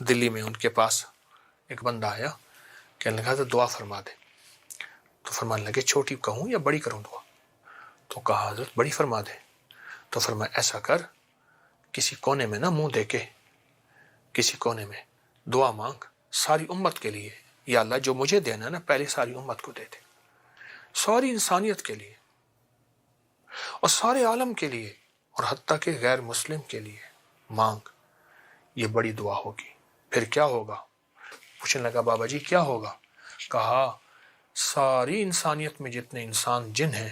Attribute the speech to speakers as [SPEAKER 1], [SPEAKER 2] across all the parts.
[SPEAKER 1] دلی میں ان کے پاس ایک بندہ آیا، کہنے لگا تو دعا فرما دے. تو فرمانے لگے چھوٹی کہوں یا بڑی کروں دعا؟ تو کہا حضرت بڑی فرما دے. تو فرمایا ایسا کر، کسی کونے میں نہ منہ دے کے کسی کونے میں دعا مانگ ساری امت کے لیے، یا اللہ جو مجھے دینا نا پہلے ساری امت کو دے دے، ساری انسانیت کے لیے اور سارے عالم کے لیے، اور حتیٰ کہ غیر مسلم کے لیے مانگ. یہ بڑی دعا ہوگی. پھر کیا ہوگا؟ پوچھنے لگا بابا جی کیا ہوگا؟ کہا ساری انسانیت میں جتنے انسان جن ہیں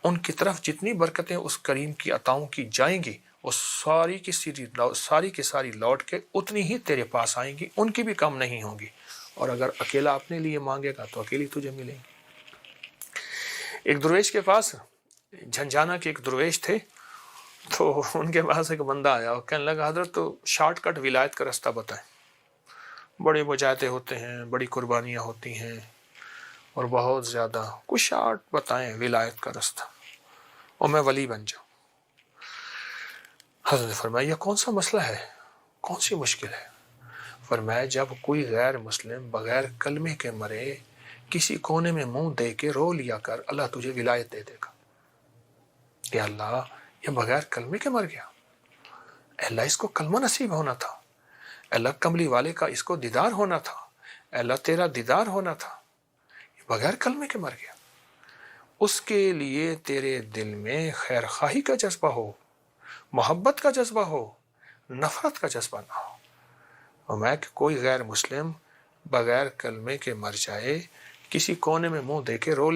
[SPEAKER 1] ان کی طرف جتنی برکتیں اس کریم کی عطاؤں کی جائیں گی وہ ساری کی ساری لوٹ کے اتنی ہی تیرے پاس آئیں گی، ان کی بھی کم نہیں ہوں گی. اور اگر اکیلا اپنے لیے مانگے گا تو اکیلی تجھے ملیں گی. ایک درویش کے پاس، جھنجھانا کے ایک درویش تھے، تو ان کے پاس ایک بندہ آیا اور کہنے لگا حضرت تو شارٹ کٹ ولایت کا رستہ بتائیں. بڑے مجاہدے ہوتے ہیں، بڑی قربانیاں ہوتی ہیں اور بہت زیادہ، کچھ شارٹ بتائیں ولایت کا رستہ اور میں ولی بن جاؤں. حضرت نے فرمایا یہ کون سا مسئلہ ہے، کون سی مشکل ہے؟ فرمایا جب کوئی غیر مسلم بغیر کلمے کے مرے، کسی کونے میں منہ دے کے رو لیا کر، اللہ تجھے ولایت دے دے گا. کہ اللہ یہ بغیر کلمے کے مر گیا، اللہ اس کو کلمہ نصیب ہونا تھا، اللہ کملی والے کا اس کو دیدار ہونا تھا، اللہ تیرا دیدار ہونا تھا، یہ بغیر کلمے کے مر گیا. اس کے لیے تیرے دل میں خیر خواہی کا جذبہ ہو، محبت کا جذبہ ہو، نفرت کا جذبہ نہ ہو. اور میں کہ کوئی غیر مسلم بغیر کلمے کے مر جائے، کسی کونے میں منہ دے کے رو لے